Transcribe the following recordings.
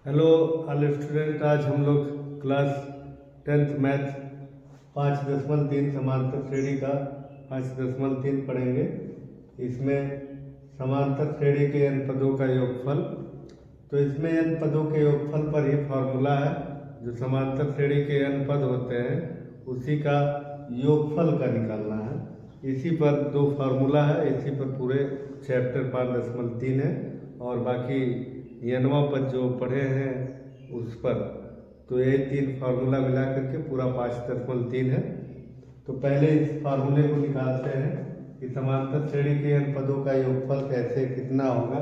Hello all student. आज हम लोग क्लास 10th मैथ 5.3 समांतर श्रेणी का 5.3 पढ़ेंगे। इसमें समांतर श्रेणी के n पदों का योगफल। तो इसमें n पदों के योगफल पर ही फॉर्मूला है। जो समांतर श्रेणी के n पद होते हैं उसी का योगफल का निकालना है। इसी पर दो फार्मूला है, इसी पर पूरे चैप्टर 5.3 है और बाकी n वां पद जो पढ़े हैं उस पर। तो ये तीन फार्मूला मिला करके पूरा 5.3 है। तो पहले इस फार्मूले को निकालते हैं कि समांतर श्रेणी के n पदों का योगफल कैसे कितना होगा,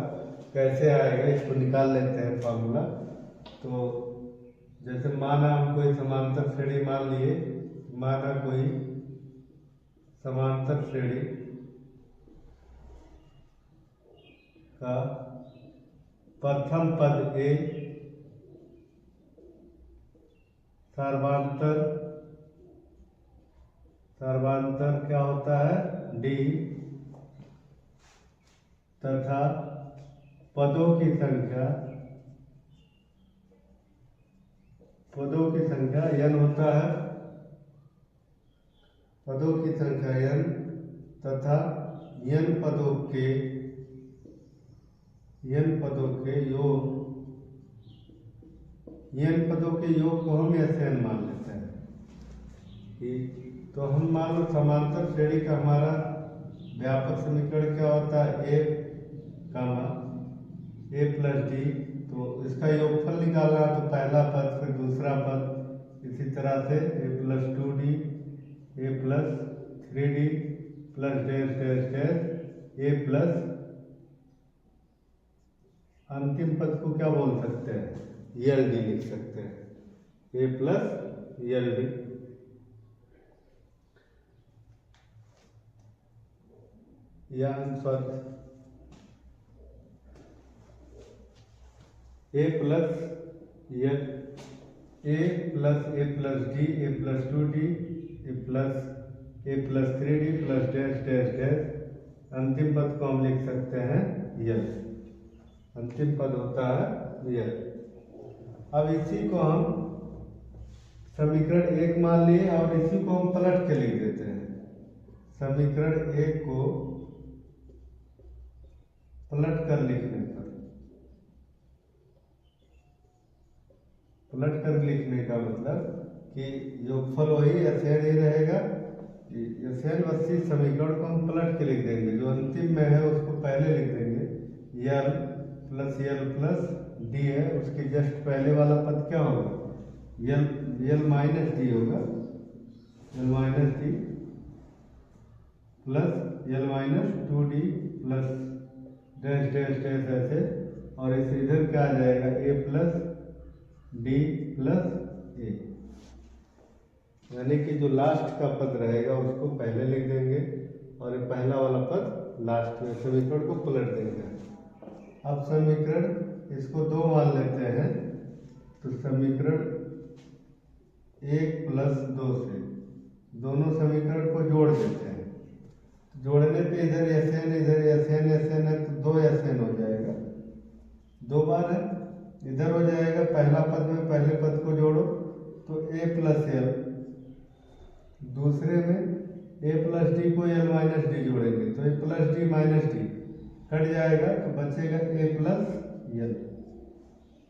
कैसे आएगा, इसको निकाल लेते हैं फार्मूला। तो जैसे माना हम कोई समांतर श्रेणी मान लिए, माना कोई समांतर श्रेणी का प्रथम पद ए सर्वांतर क्या होता है डी तथा पदों की संख्या n होता है, पदों की संख्या n तथा n पदों के योग को हम Sn मान लेते हैं। तो हम मान लो समांतर श्रेणी का हमारा व्यापक समीकरण क्या होता है a प्लस डी। तो इसका योगफल निकालना है तो पहला पद फिर दूसरा पद, इसी तरह से a plus 2d a plus 3d plus dash dash dash a plus अंतिम पद को क्या बोल सकते हैं ld लिख सकते हैं, a प्लस ld। यह पद a plus D a plus 2d a plus 3d plus dash dash dash. अंतिम पद को हम लिख सकते हैं यल। अंतिम पद होता है यल। अब इसी को हम समीकरण 1 मान लिए और इसी को हम पलट के लिख देते हैं। समीकरण 1 को पलट कर लिखने का मतलब कि योगफल वही Sn ही रहेगा। Sn वसी समीकरण को हम पलट के लिख देंगे, जो अंतिम में है उसको पहले लिख देंगे। यल प्लस डी है, उसके जस्ट पहले वाला पद क्या होगा यल माइनस डी होगा, L minus D plus L minus 2d plus dash dash dash ऐसे। और इस इधर क्या आ जाएगा a plus D plus A, यानी कि जो लास्ट का पद रहेगा उसको पहले लिख देंगे और ये पहला वाला पद लास्ट में। समीकरण को पलट देंगे। अब समीकरण इसको 2 मान लेते हैं। तो समीकरण 1 प्लस 2 से दोनों समीकरण को जोड़ देते हैं। जोड़ने पे इधर Sn है तो 2 Sn हो जाएगा, 2 बार है, इधर हो जाएगा। पहला पद में पहले पद को जोड़ो तो a प्लस एल, दूसरे में a प्लस डी को l माइनस डी जोड़ेंगे तो a plus D minus D cut जाएगा तो बचेगा a प्लस एल।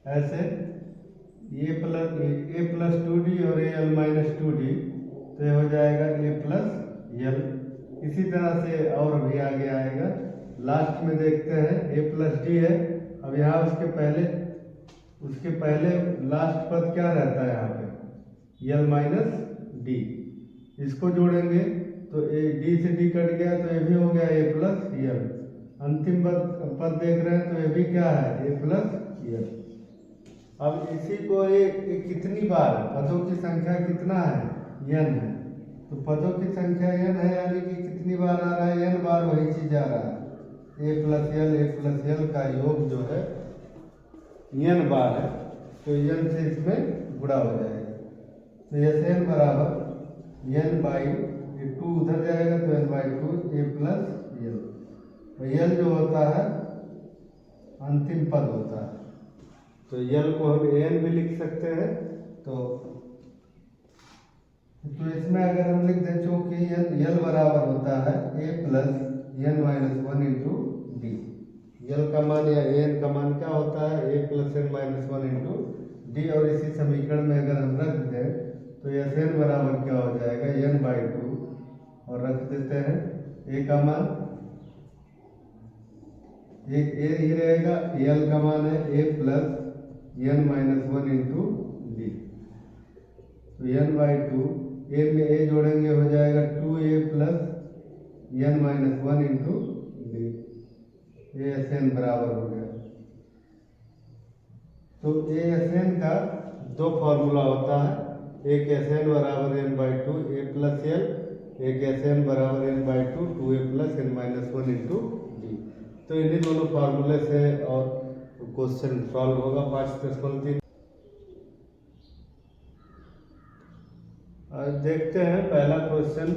ऐसे a प्लस 2d और al माइनस 2d तो ये हो जाएगा a प्लस एल। इसी तरह से और भी आगे आएगा। लास्ट में देखते हैं a प्लस डी है। अब यहाँ उसके पहले लास्ट पद क्या रहता है यहाँ पे यल माइनस डी। इसको जोड़ेंगे तो ए डी से डी कट गया तो ये भी हो गया a प्लस यल। अंतिम पद देख रहे हैं तो ये भी क्या है a प्लस यल। अब इसी को ये कितनी बार पदों की संख्या कितना है n है, तो पदों की संख्या n है यानी कि कितनी बार आ रहा है n बार वही चीज आ रहा है। a प्लस यल का योग जो है n बार है तो n से इसमें गुणा हो जाएगा। तो Sn बराबर n बाई 2 उधर जाएगा तो n बाई 2 a प्लस यल। तो यल जो होता है अंतिम पद होता है। तो यल को हम एन भी लिख सकते हैं। तो इसमें अगर हम लिख दें चूंकि यल बराबर होता है A plus N minus one into D. L का मान या एन का मान क्या होता है, A plus N minus one into D. और इसी समीकरण में अगर हम रख दें तो एस एन बराबर क्या हो जाएगा, एन बाई टू, और रख देते हैं ए का मान एक ए ही रहेगा, एल का मान है A plus N minus one into D. तो एन बाई टू, ए में ए जोड़ेंगे हो जाएगा two A plus N minus one into D. A S N बराबर हो गया। तो ए एस एन का दो फॉर्मूला होता है, एक एस एन बराबर N by two A plus L, एक एस एन बराबर N by two two A plus N minus one into D. तो इन्हीं दोनों फार्मूले से और क्वेश्चन सॉल्व होगा 5.3। देखते हैं पहला क्वेश्चन।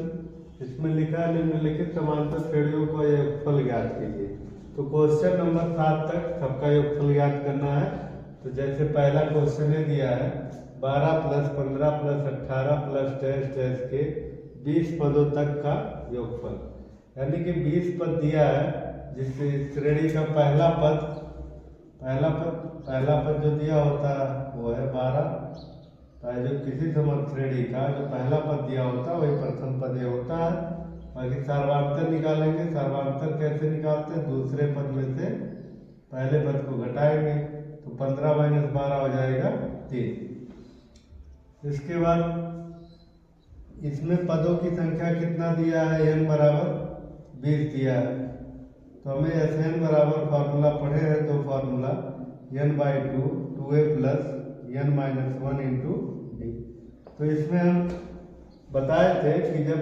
इसमें लिखा है निम्नलिखित समांतर श्रेणियों को योगफल ज्ञात कीजिए। तो क्वेश्चन नंबर 7 तक सबका योगफल ज्ञात करना है। तो जैसे पहला क्वेश्चन है दिया है 12 plus 15 plus 18 plus test test के 20 पदों तक का योगफल, यानी कि 20 पद दिया है जिससे श्रेणी का पहला पद जो दिया होता है वो है 12। जो किसी समस्त श्रेणी का जो पहला पद दिया होता है वही प्रथम पद ये होता है। बाकी सर्वांतर निकालेंगे। सर्वांतर कैसे निकालते हैं, दूसरे पद में से पहले पद को घटाएंगे तो 15 माइनस 12 हो जाएगा 3। इसके बाद इसमें पदों की संख्या कितना दिया है, n बराबर 20 दिया है। तो हमें एस एन बराबर फार्मूला पढ़े हैं, तो formula n by two A plus N minus one into D. तो इसमें हम बताए थे कि जब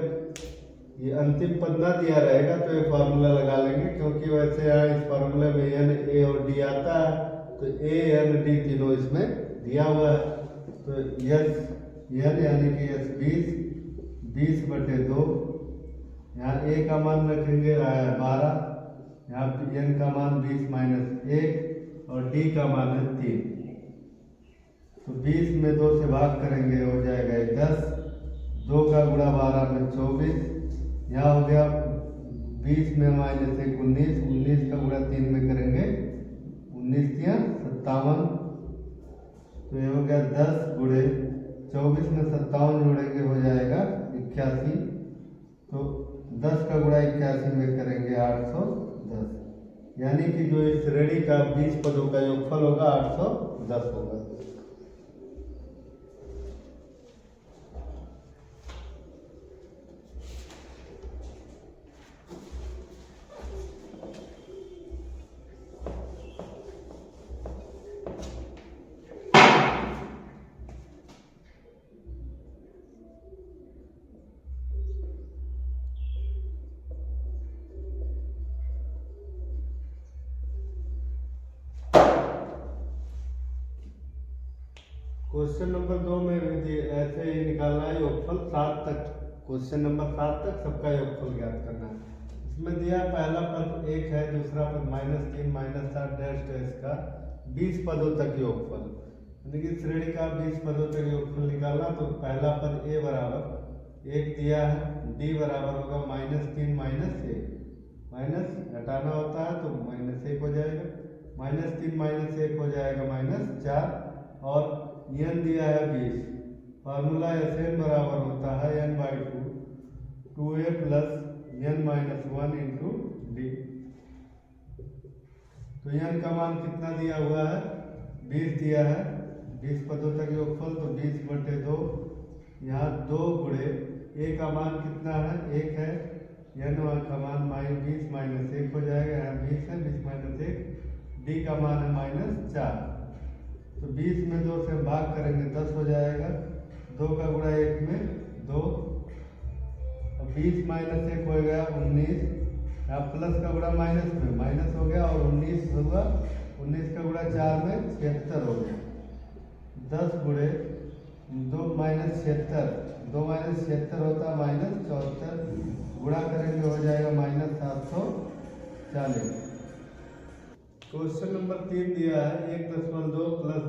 ये अंतिम पद ना दिया रहेगा तो ये फार्मूला लगा लेंगे, क्योंकि वैसे यहाँ इस फार्मूले में एन ए और डी आता है, तो ए एन डी तीनों इसमें दिया हुआ है। तो यस एन यानी कि यस 20 बटे 2, यहाँ ए का मान रखेंगे 12, यहाँ एन का मान 20 माइनस 1 और डी का मान है 3। तो 20 में 2 से भाग करेंगे हो जाएगा 10, 2 का गुणा 12 में 24, यहाँ हो गया 20 में माइनस 1 19, 19 का गुणा 3 में करेंगे 19 या 57। तो ये हो गया 10 गुणे 24 में 57 जोड़ेंगे हो जाएगा 81। तो 10 का गुणा 81 में करेंगे 810, यानी कि जो इस श्रेणी का 20 पदों का योगफल होगा 810 होगा। क्वेश्चन नंबर 2 में भी ऐसे ही निकालना है योगफल 7 तक। क्वेश्चन नंबर 7 तक सबका योगफल ज्ञात करना है। इसमें दिया पहला पद 1 है, दूसरा पद -3 -7 डैश डैश का 20 पदों तक योगफल, यानी कि श्रेणी का 20 पदों तक योगफल निकालना। तो पहला पद ए बराबर 1 दिया है, डी बराबर होगा -3 माइनस 1, माइनस घटाना होता है तो -1 हो जाएगा, -3 माइनस 1 हो जाएगा -4, और n दिया है 20। फार्मूला एस एन बराबर होता है n by two A plus N minus one into D. तो n का मान कितना दिया हुआ है, 20 दिया है, 20 पदों तक योगफल, तो 20 बटे 2, यहाँ 2 गुणे ए का मान कितना है 1 है, n का मान -20 माइनस 1 हो जाएगा, यहाँ 20 है, 20 माइनस 1, डी का मान है -4। तो 20 में 2 से भाग करेंगे 10 हो जाएगा, 2 का गुणा 1 में 2, और 20 माइनस 1 हो गया 19, यहाँ प्लस का गुणा माइनस में माइनस हो गया, और 19 होगा, 19 का गुणा 4 में 76 हो गया, 10 गुणे 2 माइनस 76, 2 माइनस 76 होता है -74, गुणा करेंगे हो जाएगा -740। क्वेश्चन नंबर 3 दिया है 1.2 plus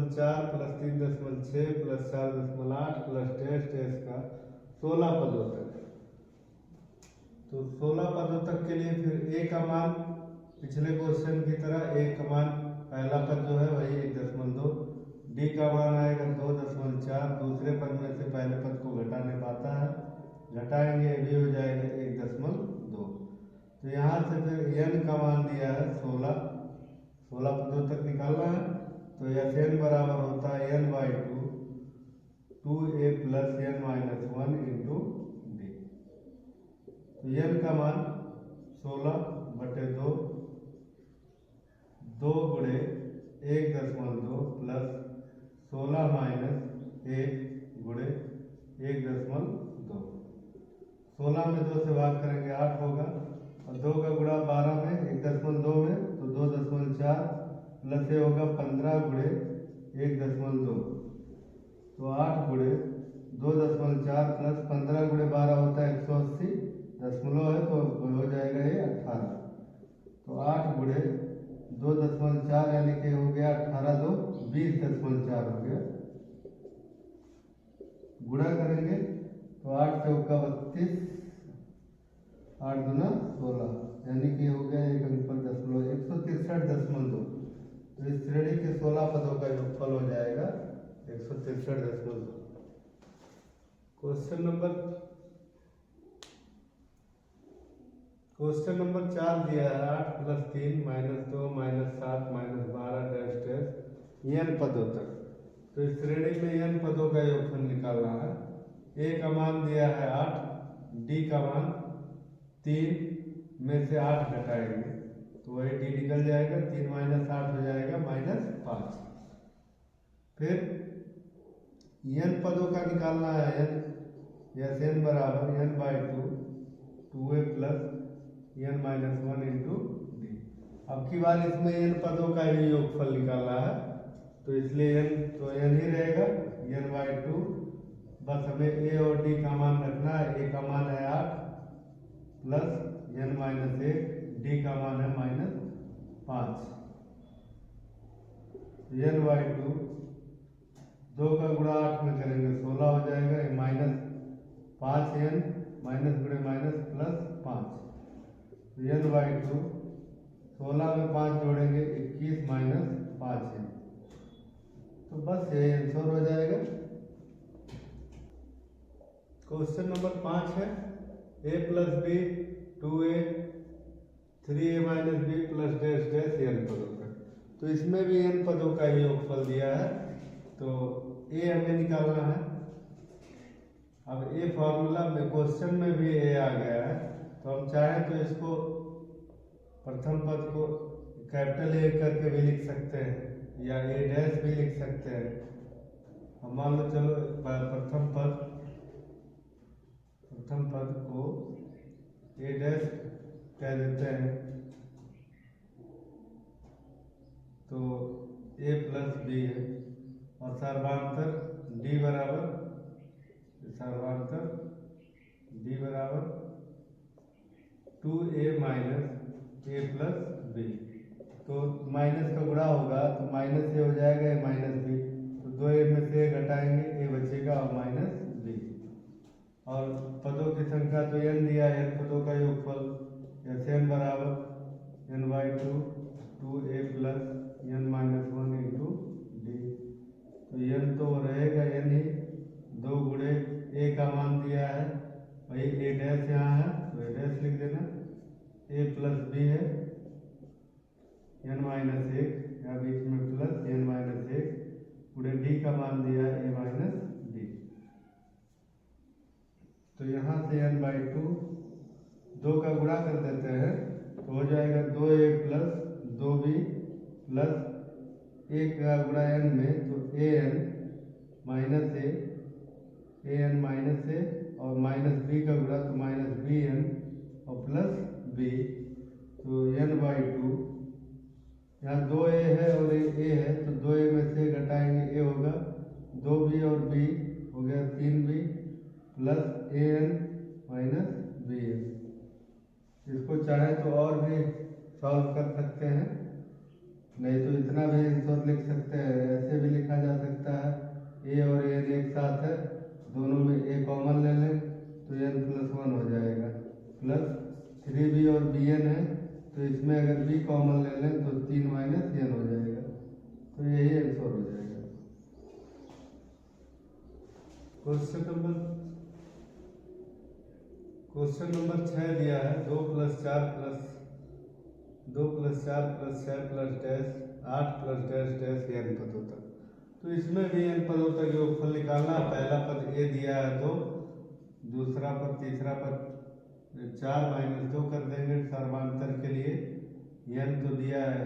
3.4 plus 3.6 plus 4.8 plus dash dash का 16 पदों तक। तो 16 पदों तक के लिए फिर ए का मान पिछले क्वेश्चन की तरह ए का मान पहला पद जो है वही 1.2, डी का मान आएगा 2.4, दूसरे पद में से पहले पद को घटाने पाता है, घटाएंगे भी हो जाएगा 1.2। तो यहाँ से फिर n का मान दिया है 16 पदों तक निकालना है। तो Sn बराबर होता है n/2 2a plus n minus 1 into D. तो n का मान 16/2 2 गुणे 1.2 प्लस 16 माइनस 1 गुणे 1.2। 16 में 2 से भाग करेंगे 8 होगा, और 2 का गुणा 12 में 1.2 में तो 2.4 प्लस ये होगा 15 गुणे 1.2। तो 8 गुणे 2.4 प्लस 15 गुणे 12 होता है 180, दशमलव है तो हो जाएगा ये 18। तो 8 गुणे 2.4 यानी कि हो गया 18 2 20.4 हो गया। गुणा करेंगे तो 8 चौका 32, 8 दूना 16 यानी कि हो गया एक अंक पर दशमलव 163.2। तो इस श्रेणी के 16 पदों का योगफल हो जाएगा 163.2। क्वेश्चन नंबर 4 दिया है 8 plus 3 minus 2 minus 7 minus 12 dash dash n पदों तक। तो इस श्रेणी में n पदों का योगफल निकालना है। a का मान दिया है 8, d का मान 3 में से 8 घटाएंगे तो वही d निकल जाएगा, 3 माइनस 8 हो जाएगा -5। फिर n पदों का निकालना है n बराबर n/2 2a plus n minus 1 into D. अब की बार इसमें n पदों का ही योगफल निकालना है, तो इसलिए n ही रहेगा n/2। बस हमें a और d का मान रखना है। a का मान है 8 प्लस n माइनस 1, d का मान है -5। n/2 2 का गुणा 8 में करेंगे 16 हो जाएगा, -5n माइनस गुणे माइनस प्लस 5। n/2 16 में 5 जोड़ेंगे 21 माइनस 5n। तो बस यही आंसर हो जाएगा। क्वेश्चन नंबर 5 है a plus b 2a 3a minus b plus dash dash n पदों का। तो इसमें भी n पदों का ही योगफल दिया है, तो a हमें निकालना है। अब a फॉर्मूला में क्वेश्चन में भी a आ गया है, तो हम चाहें तो इसको प्रथम पद को कैपिटल A करके भी लिख सकते हैं या a डैश भी लिख सकते हैं। हम मान लो चलो प्रथम पद को a डैश कह देते हैं, तो a प्लस b है, और सर्वांतर d बराबर 2a minus a plus b। तो माइनस का गुणा होगा तो माइनस से हो जाएगा a माइनस b, तो 2a में से घटाएंगे a बचेगा और माइनस b। और पदों की संख्या तो n दिया है, n पदों का योगफल Sn बराबर n/2 2a plus n minus 1 into D. तो n तो रहेगा n ही, 2 गुणे a का मान दिया है वही a डैश यहाँ है तो a डैश लिख देना, a प्लस b है n माइनस 1 या बीच में प्लस n माइनस 1 गुणे d का मान दिया है a माइनस d। तो यहाँ से n/2 2 का गुणा कर देते हैं तो हो जाएगा 2a प्लस 2b प्लस 1 का गुणा n में तो an माइनस a और माइनस b का गुणा तो माइनस bn और प्लस b। तो n/2 यहाँ 2a है और a है, तो 2a में से घटाएंगे a होगा 2b और b हो गया 3b plus an minus bn। इसको चाहे तो और भी सॉल्व कर सकते हैं, नहीं तो इतना भी आंसर लिख सकते हैं, ऐसे भी लिखा क्वेश्चन नंबर 6 दिया है 2 + 4 + 2 + 4 + 6 + डैश 8 + डैश डैश n पदों तक। तो इसमें भी n पदों तक योगफल निकालना। पहला पद a दिया है 2, दूसरा पद, तीसरा पद 4 - 2 कर देंगे सर्वांतर के लिए। n तो दिया है,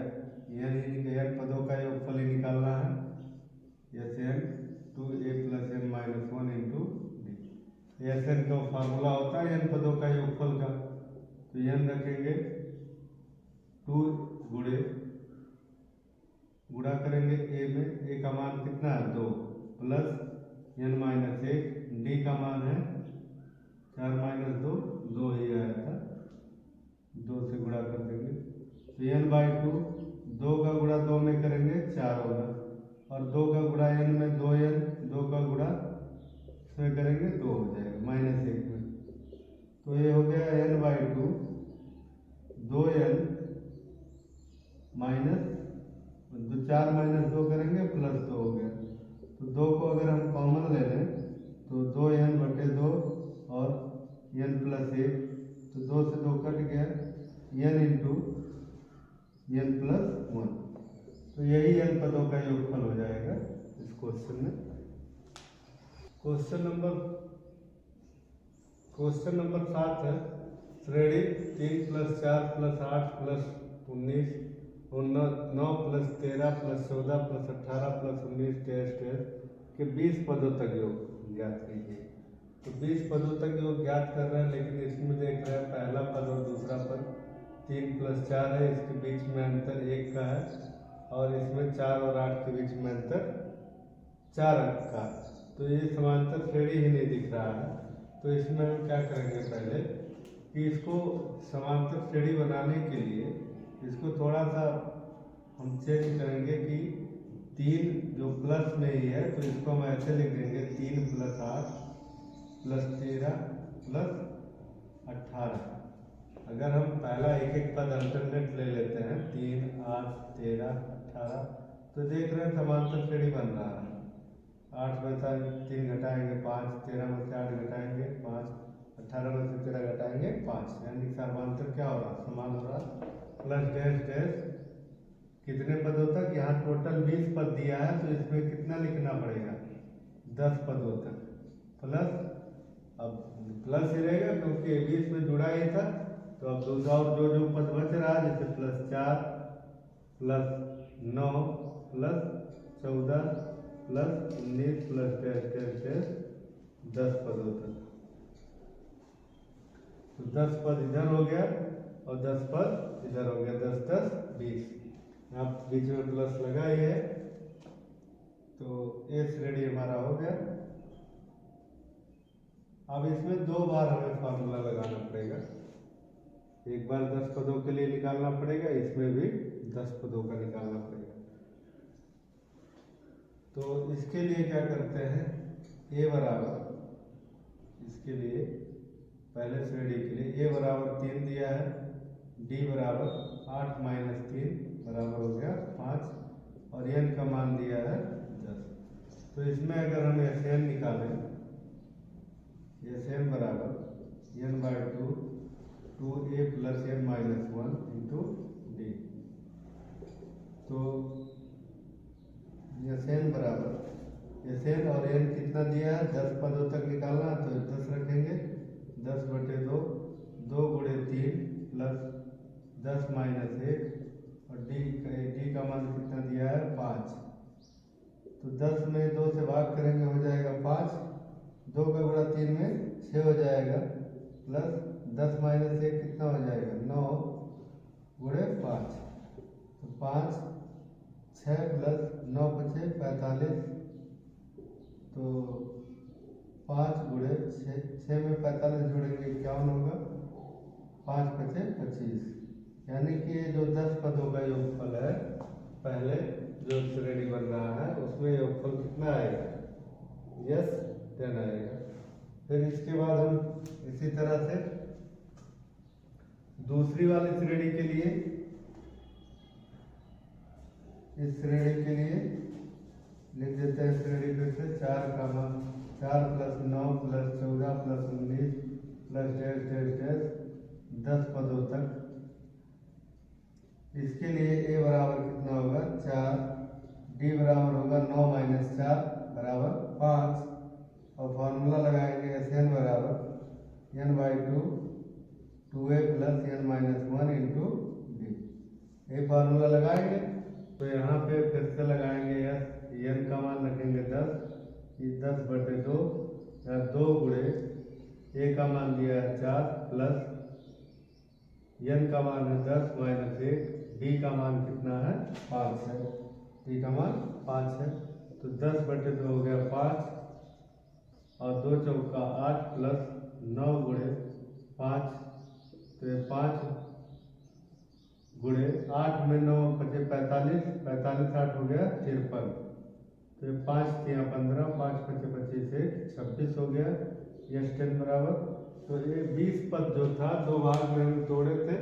n पदों का योगफल ही निकालना है। Sn 2a + n - 1 × d। Sn का फार्मूला होता है n पदों का योगफल का। तो n रखेंगे 2 गुणा करेंगे a में, a का मान कितना है 2 प्लस n - 1, d का मान है 4 - 2, 2 ही आया था, 2 से गुणा कर देंगे। तो n/2, 2 का गुणा 2 में करेंगे 4 होगा, और 2 का गुणा n में 2n, 2 का गुणा इसमें करेंगे 2 हो जाएगा -1 में। तो ये हो गया n/2 2n माइनस 4 - 2 करेंगे प्लस 2 हो गया। तो 2 को अगर हम कॉमन ले लें तो 2n/2 और n + 1, तो 2 से 2 कट गया, n × n + 1। तो यही n पदों का योगफल हो जाएगा इस क्वेश्चन में। क्वेश्चन नंबर 7 है श्रेणी 3 + 4 + 8 + 19 9 + 13 + 14 + 18 + 19 डैश डैश के 20 पदों तक योग ज्ञात कीजिए। तो 20 पदों तक योग ज्ञात कर रहे हैं, लेकिन इसमें देख रहे हैं पहला पद और दूसरा पद 3 + 4 है, इसके बीच में अंतर 1 का है, और इसमें 4 और 8 के बीच में अंतर 4 अंक का। तो ये समांतर श्रेणी ही नहीं दिख रहा है। तो इसमें हम क्या करेंगे पहले कि इसको समांतर श्रेणी बनाने के लिए इसको थोड़ा सा हम चेंज करेंगे कि 3 जो प्लस में ही है, तो इसको हम ऐसे लिख देंगे 3 + 8 + 13 + 18। अगर हम पहला एक पद अल्टरनेट ले लेते हैं 3 8 13 18, तो देख रहे हैं समांतर श्रेणी बन रहा है। 8 में से 3 घटाएंगे 5, 13 में से 8 घटाएंगे 5, 18 में से 13 घटाएंगे 5, यानी समांतर क्या हो रहा है, समान हो रहा। प्लस डैश डैश कितने पदों तक, यहाँ टोटल 20 पद दिया है, तो इसमें कितना लिखना पड़ेगा 10 पदों तक प्लस, अब प्लस ही रहेगा क्योंकि 20 में जुड़ा ही था। तो अब दूसरा और जो पद बच रहा है जैसे +4 + 9 + 14 + 19 + डैश डैश डैश 10 पदों तक। तो 10 पद इधर हो गया और 10 पद इधर हो गया, 10 10 20। आप बीच में प्लस लगाइए, तो ये श्रेणी हमारा हो गया। अब इसमें 2 बार हमें फार्मूला लगाना पड़ेगा। एक बार 10 पदों के लिए निकालना पड़ेगा, इसमें भी 10 पदों का निकालना पड़ेगा। तो इसके लिए क्या करते हैं, a बराबर, इसके लिए पहले श्रेणी के लिए a बराबर 3 दिया है, d बराबर 8 - 3 बराबर हो गया 5, और n का मान दिया है 10। तो इसमें अगर हम Sn निकालें, Sn बराबर n/2 2a + n - 1 × d। तो Sn बराबर, Sn और n कितना दिया है 10 पदों तक निकालना, तो 10 रखेंगे, 10/2 2 × 3 + 10 - 1, और d का मान कितना दिया है 5। तो 10 में 2 से भाग करेंगे हो जाएगा 5, 2 का गुणा 3 में 6 हो जाएगा, प्लस 10 - 1 कितना हो जाएगा 9 × 5। तो 5 6 + 9 × 5 45। तो 5 × 6 में 45 जोड़ेंगे 51 होगा, 5 × 5 25। यानी कि जो 10 पदों का योगफल है, पहले जो श्रेणी बन रहा है उसमें योगफल कितना आएगा, यस 10 आएगा। फिर इसके बाद हम इसी तरह से दूसरी वाली श्रेणी के लिए, इस श्रेणी के लिए लिख देते हैं श्रेणी फिर से 4 plus 9 plus 14 plus 19 plus dash dash dash 10 पदों तक। इसके लिए ए बराबर कितना होगा 4, डी बराबर होगा 9 माइनस 4 बराबर 5 और फॉर्मूला लगाएंगे एस एन बराबर n/2 2a plus n minus 1 into D. ये फार्मूला लगाएंगे तो यहाँ पे फिर से लगाएंगे एस, एन का मान रखेंगे 10, ये 10/2 या 2 गुणे ए का मान दिया है 4 प्लस एन का मान है 10 माइनस 1, डी का मान कितना है 5 है, डी का मान 5 है तो 10/2 हो गया 5 और 2 चौका 8 प्लस 9 गुणे 5 तो ये 5 गुणे 8 में 9 पचे 45, 45 8 हो गया 53 तो ये 5 3 15, 5 पचे 25 1 26 हो गया। यस 10 बराबर तो ये 20 पद जो था दो भाग में हम तोड़े थे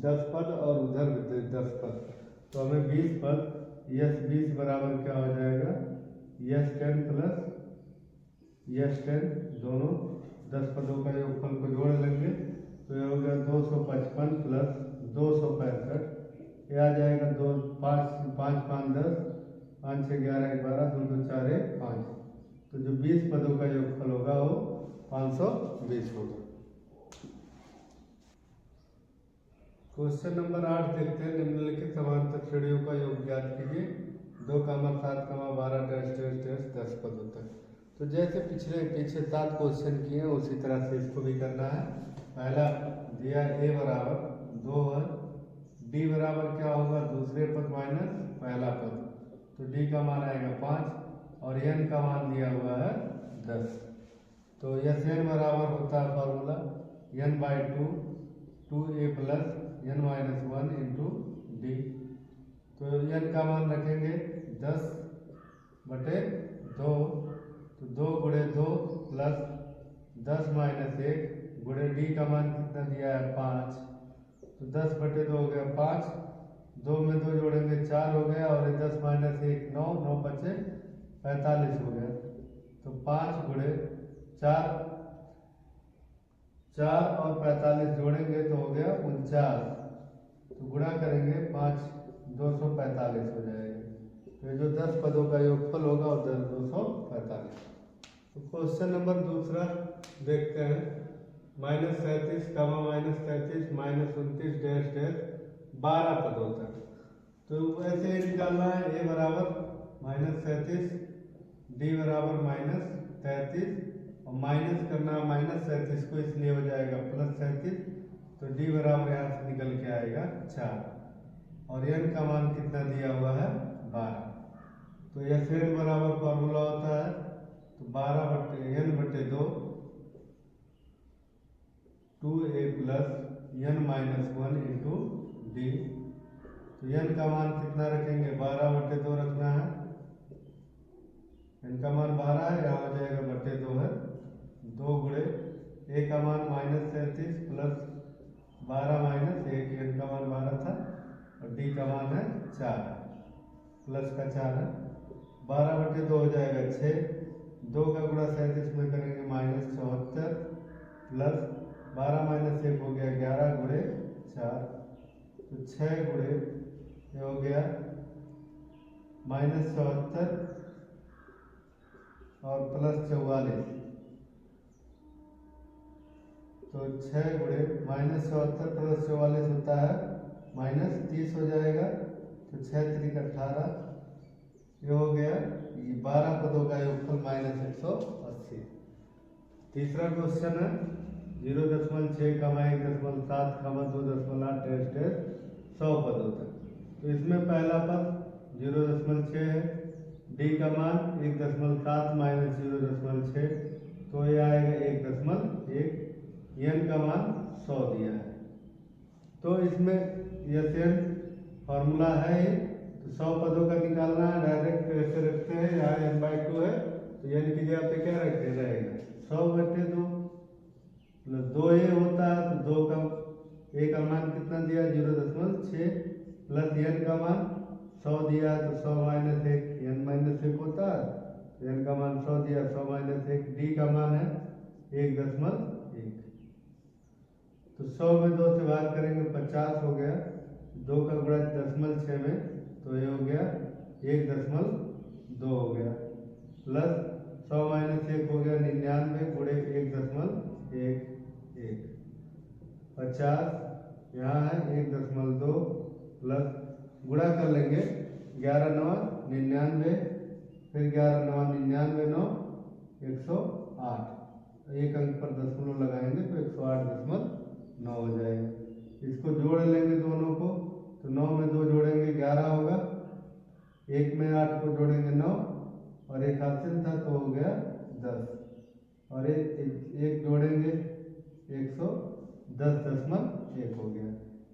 10 पद और उधर भी थे 10 पद तो हमें 20 पद यस 20 बराबर क्या हो जाएगा यस 10 प्लस यस 10 दोनों 10 पदों का योगफल को जोड़ लेंगे तो ये हो गया 255 प्लस 265 ये आ जाएगा 2 5 5 5 10 5 6 11 12 2 2 4 1 5 तो जो 20 पदों का योगफल होगा वो 520 होगा। क्वेश्चन नंबर 8 देखते हैं। निम्नलिखित समांतर श्रेणियों का योग ज्ञात कीजिए 2, 7, 12 डैश डैश डैश 10 पदों तक। तो जैसे पीछे 7 क्वेश्चन किए हैं उसी तरह से इसको भी करना है। पहला दिया ए बराबर 2 है, डी बराबर क्या होगा दूसरे पद माइनस पहला पद तो डी का मान आएगा 5 और एन का मान दिया हुआ है 10 तो एस एन बराबर होता है formula n/2 2a plus n minus 1 into D. तो n का मान रखेंगे 10/2 तो 2 गुणे 2 प्लस 10 माइनस 1 गुणे डी का मान कितना दिया है 5 तो 10/2 हो गया 5, 2 में 2 जोड़ेंगे 4 हो गया और 10 माइनस 1 9, 9 बचे 45 हो गया तो 5 गुणे 4 और 45 जोड़ेंगे तो हो गया 49 तो गुणा करेंगे 5 245 हो जाएगा तो ये जो 10 पदों का योगफल होगा वो 245। तो क्वेश्चन नंबर दूसरा देखते हैं -37, -33, -29 डैश डैश 12 पदों तक। तो ऐसे ही निकालना है ए बराबर -37, डी बराबर -33 और माइनस करना -37 को इसलिए हो जाएगा +37 तो डी बराबर यहाँ से निकल के आएगा 4 और एन का मान कितना दिया हुआ है 12 तो एस एन बराबर फॉर्मूला होता है तो 12/n/2 2a plus n minus 1 into D. तो n का मान कितना रखेंगे 12/2 रखना है, n का मान 12 है यहाँ हो जाएगा /2 है 2 गुणे a का मान -37 प्लस 12 माइनस 1 n का मान 12 था और डी का मान है 4 प्लस का 4 है 12/2 हो जाएगा 6, 2 का गुणा 37 में करेंगे -74 प्लस 12 माइनस 1 हो गया 11 गुणे 4 तो 6 गुणे ये हो गया -74 और प्लस 44 तो 6 गुणे -74 प्लस 44 होता है -30 हो जाएगा तो 6 3 18 ये हो गया 12 पदों का योगफल -180। तीसरा क्वेश्चन है 0.6, 1.7, 2.8 डैश डैश 100 पदों तक। तो इसमें पहला पद 0.6 है, डी का मान 1.7 माइनस 0.6 तो ये आएगा 1.1, एन का मान 100 दिया है तो इसमें एस एन फॉर्मूला है तो 100 पदों का निकालना है। डायरेक्ट ऐसे रखते हैं यहाँ n/2 है तो एन की जगह पे क्या रखते रहेगा 100/2 प्लस 2a होता है तो 2 का मान कितना दिया 0.6 प्लस n का मान 100 दिया है तो 100 माइनस 1 n माइनस 1 होता है, तो n का मान 100 दिया, 100 माइनस 1, d का मान है 1.1। तो 100 में 2 से भाग करेंगे 50 हो गया, 2 का गुणा 0.6 में तो ये हो गया 1.2 हो गया, प्लस 100 माइनस 1 हो गया 99 गुणे 1.11, 50 यहाँ है 1.2 प्लस गुणा कर लेंगे 11 9 99, फिर 11 9 99 9 108, एक अंक पर दशमलव लगाएंगे तो 108.9 हो जाएगा। इसको जोड़ लेंगे दोनों को, तो 9 में 2 जोड़ेंगे 11 होगा, 1 में 8 को जोड़ेंगे 9 और एक हासिल था तो हो गया 10, और एक जोड़ेंगे 110.1 हो गया।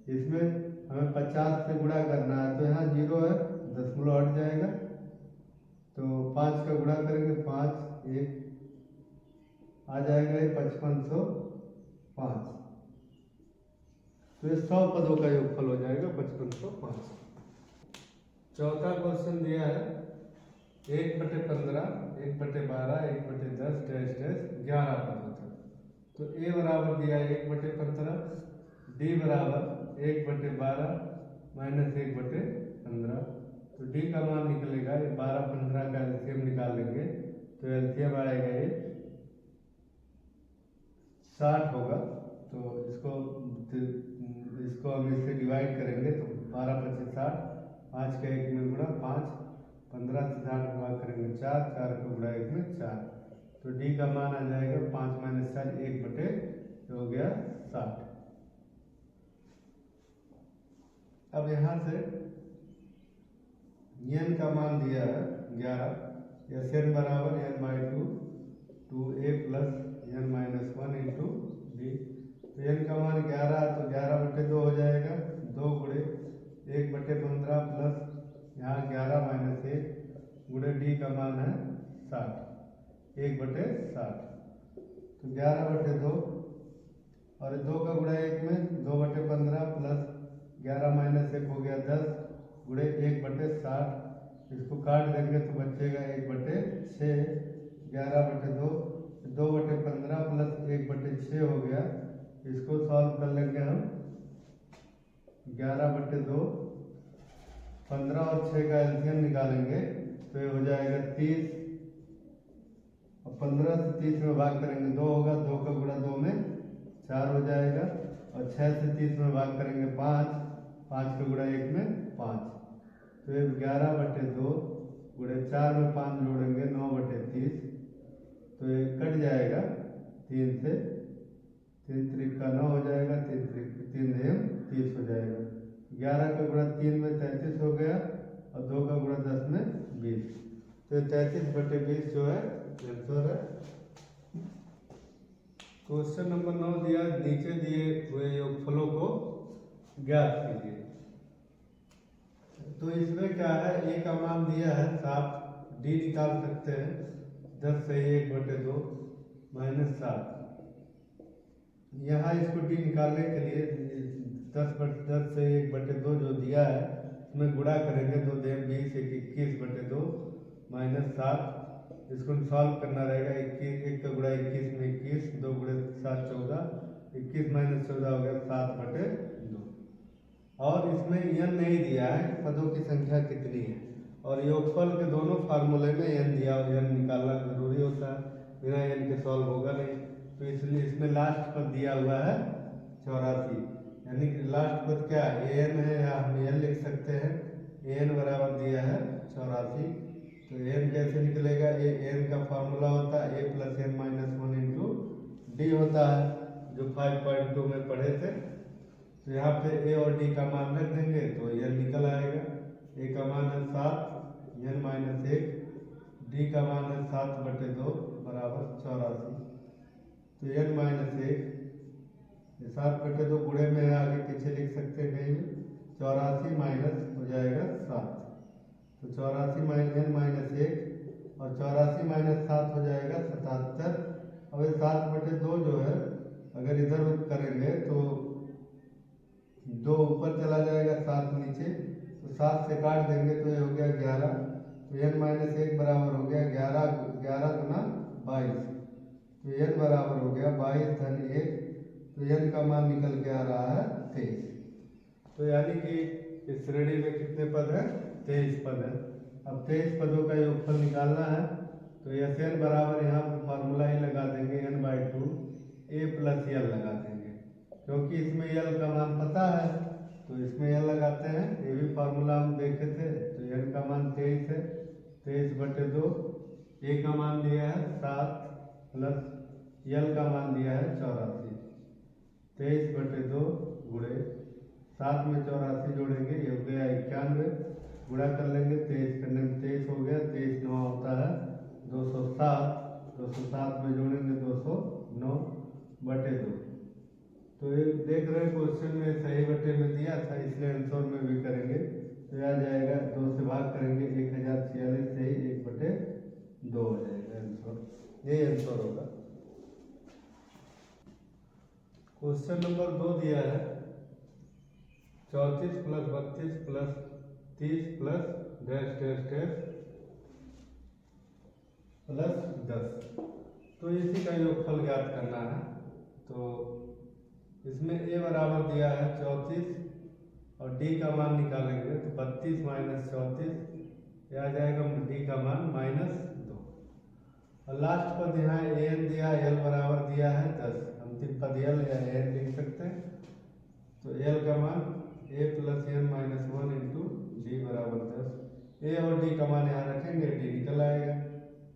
इसमें हमें 50 से गुणा करना है, तो यहाँ 0 है, दशमलव हट जाएगा, तो 5 का गुणा करेंगे 5 1 आ जाएगा 5505, तो ये 100 पदों का योगफल हो जाएगा 5505। चौथा क्वेश्चन दिया है 1/15, 1/12, 1/10 डैश डैश 11 पदों तक। तो a बराबर दिया है 1/15, d बराबर 1/12 माइनस 1/15, तो d का मान निकलेगा, ये 12 15 का एलसीएम निकालेंगे तो एलसीएम आएगा ये 60 होगा, तो इसको हम इससे डिवाइड करेंगे तो 12 25 60, 5 का 1 में गुणा 5, 15 से 60 गुणा करेंगे 4, 4 का गुणा 1 में 4, तो d का मान आ जाएगा 5 माइनस 4 1 हो गया 60। अब यहाँ से n का मान दिया है 11, Sn बराबर n/2 2a plus n-1 into D, तो n का मान 11 तो 11/2 हो जाएगा, 2 गुणे 1/15 प्लस यहाँ 11 माइनस 1 गुणे d का मान है 60, 1/60, तो 11/2 और 2 का गुणा 1 में 2/15 प्लस 11 माइनस 1 हो गया 10 गुणे 1/60, इसको काट देंगे तो बचेगा 1/6, 11/2, 2/15 प्लस 1/6 हो गया, इसको सॉल्व कर लेंगे हम 11/2, 15 और 6 का एलसीएम निकालेंगे तो ये हो जाएगा 30, और 15 से 30 में भाग करेंगे 2 होगा, 2 का गुणा 2 में 4 हो जाएगा, और 6 से 30 में भाग करेंगे 5, 5 का गुणा 1 में 5, तो ये 11/2 गुणे 4 में 5 जोड़ेंगे 9/30, तो ये कट जाएगा 3 से, 3 त्रिक का 9 हो जाएगा, 3 3 30 हो जाएगा, 11 का गुणा 3 में 33 हो गया, और 2 का गुणा 10 में 20, तो 33/20 जो है आंसर है। क्वेश्चन नंबर 9 दिया, नीचे दिए हुए योगफलों को ज्ञात कीजिए। तो इसमें क्या है, a का मान दिया है 7, d निकाल सकते हैं 10 से 1/2 माइनस 7, यहाँ इसको d निकालने के लिए 10 से 1/2 जो दिया है उसमें गुणा करेंगे, 2 दें 20, 21/2 माइनस 7, इसको सॉल्व करना रहेगा, 1 का गुणा 21 में 21, 2 गुणे 7 14, 21 माइनस 14 हो गया 7/2, और इसमें n नहीं दिया है कि पदों की संख्या कितनी है, और योगफल के दोनों फार्मूले में n दिया, n निकालना जरूरी होता है, बिना n के सॉल्व होगा नहीं, तो इसलिए इसमें लास्ट पद दिया हुआ है 84, यानी कि लास्ट पद क्या an है, या हम n लिख सकते हैं, an बराबर दिया है 84, तो n कैसे निकलेगा, ये n का फार्मूला होता है a plus n-1 into D होता है, जो 5.2 में पढ़े थे, तो यहाँ पे a और d का मान रख देंगे तो n निकल आएगा, a का मान है 7 n-1, d का मान है 7/2 बराबर 84, तो n-1 7/2 गुणे में आगे पीछे लिख सकते हैं कहीं भी, 84 माइनस हो जाएगा 7, तो 84 n-1 और 84 माइनस 7 हो जाएगा 77। अब 7/2 जो है अगर इधर करेंगे तो 2 ऊपर चला जाएगा 7 नीचे, तो तो 7 से काट देंगे तो ये हो गया 11। तो n माइनस 1 बराबर हो गया 11 11 गुना 22। तो n बराबर हो गया 22 धन 1। तो n का मान निकल के आ रहा है 23। तो यानी कि इस श्रेणी में कितने पद हैं? 23 पद है। अब 23 पदों का योगफल निकालना है। तो एस एन बराबर यहाँ पर फॉर्मूला ही लगा देंगे n/2 a प्लस यल लगा देंगे, क्योंकि इसमें यल का मान पता है तो इसमें यल लगाते हैं। ये भी फार्मूला हम देखे थे। तो n का मान 23 है, 23/2। a का मान दिया है 7 प्लस यल का मान दिया है 84। 23/2 गुणे 7 में 84 जोड़ेंगे, ये हो गया 91। गुणा कर लेंगे, 23 करने में 23 हो गया, 23 9 होता है 207। 207 में जोड़ेंगे 209/2। तो ये देख रहे हैं क्वेश्चन में सही बटे में दिया था, इसलिए आंसर में भी करेंगे तो आ जाएगा 2 से भाग करेंगे 1046 से ही 1/2 हो जाएगा आंसर। ये आंसर होगा। क्वेश्चन नंबर 2 दिया है 34 plus 32 plus 30 plus dash dash dash plus 10। तो इसी का योगफल ज्ञात करना है। तो इसमें a बराबर दिया है 34 और d का मान निकालेंगे तो 32 माइनस 34 आ जाएगा, d का मान -2। और लास्ट पद यहाँ an दिया, l बराबर दिया है 10। अंतिम पद l या an लिख सकते हैं। तो l का मान a plus n minus 1 into D बराबर 10। a और d का मान यहाँ रखेंगे, d निकल आएगा।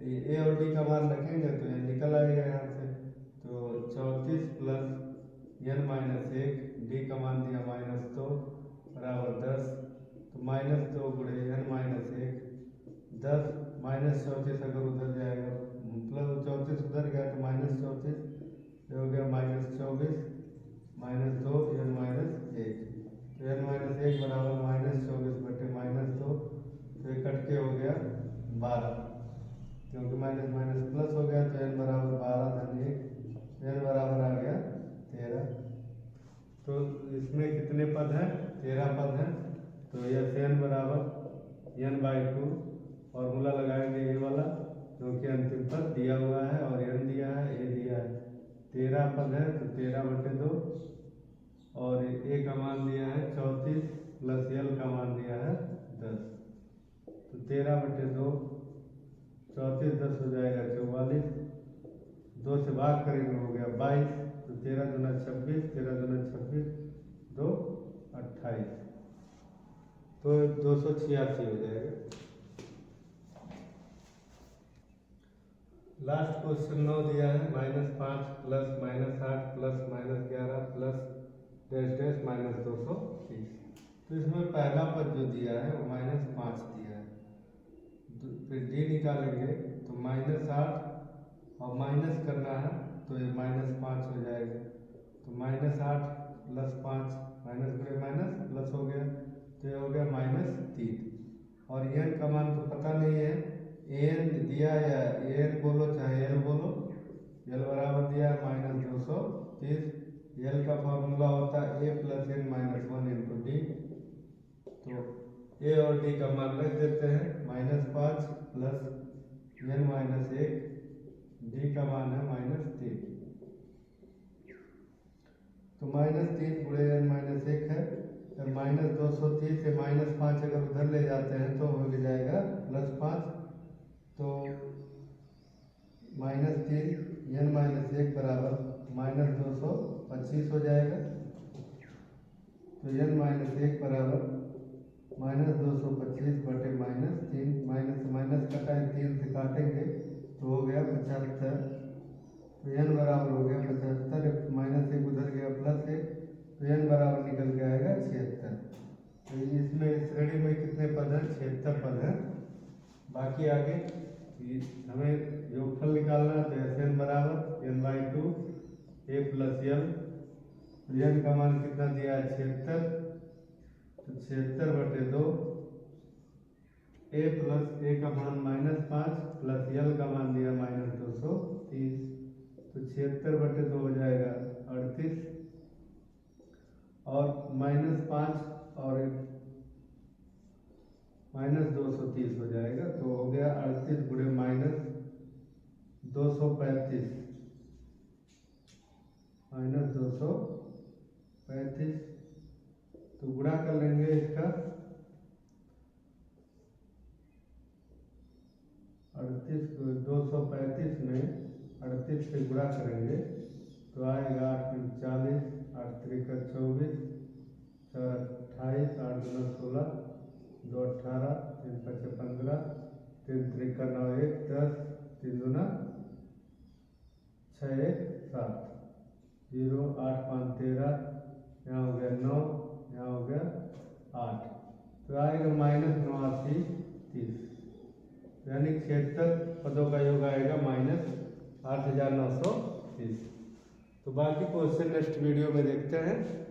a और d का मान रखेंगे तो ये निकल आएगा यहाँ से। तो 34 प्लस n माइनस 1, d का मान दिया -2 बराबर 10। तो -2 गुणे n माइनस 1 10 -34 अगर उधर जाएगा मतलब 34 उधर गया तो -34 हो गया -24 -2 n माइनस 1। तो n माइनस 1 बराबर -24/-2। तो ये कट के हो गया 12, क्योंकि माइनस माइनस प्लस हो गया तो n बराबर 12 धन 1। n बराबर आ गया 13। तो इसमें कितने पद हैं? 13 पद हैं। तो यह n बराबर n/2 फॉर्मूला लगाएंगे ये वाला, क्योंकि अंतिम पद दिया हुआ है और n दिया है, a दिया है। 13 पद है तो 13/2 और a का मान दिया है 34 प्लस l का मान दिया है 10। तो 13/2 34 10 हो जाएगा 44। 2 से भाग करेंगे हो गया 22। तो 13 दूना 26, 13 दूना 26, 2 28। तो 286 हो जाएगा। लास्ट क्वेश्चन 9 दिया है -5 plus -8 plus -11 plus dash dash -230। तो इसमें पहला पद जो दिया है वो -5 दिया है। फिर d निकालेंगे तो -8 और माइनस करना है तो ये -5 हो जाएगा। तो -8 प्लस 5 माइनस गुणे माइनस प्लस हो गया तो ये हो गया -3। और n का मान तो पता नहीं है, an दिया या an बोलो चाहे l बोलो, l बराबर दिया है -230। l का फॉर्मूला होता है a plus n minus 1 into D. तो a और d का मान रख देते हैं -5 प्लस n माइनस 1, d का मान है -3। तो -3 गुणे n माइनस 1 है। -230 से -5 अगर उधर ले जाते हैं तो हो जाएगा +5। तो -3 n माइनस 1 बराबर -225 हो जाएगा। तो n माइनस 1 बराबर -225/-3। माइनस से माइनस कटा है, 3 से काटेंगे तो हो गया 75। तो n बराबर हो गया 75, -1 उधर गया +1 तो n बराबर निकल के आएगा 76। तो इसमें श्रेणी में कितने पद हैं? 76 पद हैं। बाकी आगे हमें योगफल निकालना है तो एस एन बराबर n/2 a plus l। n का मान कितना दिया है? 76। तो 76/2 a प्लस a का मान -5 प्लस l का मान दिया -230। तो 76/2 हो जाएगा 38। और -5 और माइनस 230 हो जाएगा। तो हो गया 38 गुणे माइनस 235, माइनस 235। तो गुणा कर लेंगे इसका 38 को 235 में 38 से गुणा करेंगे तो आएगा 8 40, 8 3 24, 4 28, 8 2 16, 2 18, 3 5 15, 3 3 9 1 10, 3 2 6 1 7, 0 8 5 13, यहाँ हो गया 9, यहाँ हो गया 8। तो आएगा माइनस 89 30, यानी 76 पदों का योग आएगा माइनस 8930। तो बाकी क्वेश्चन नेक्स्ट वीडियो में देखते हैं।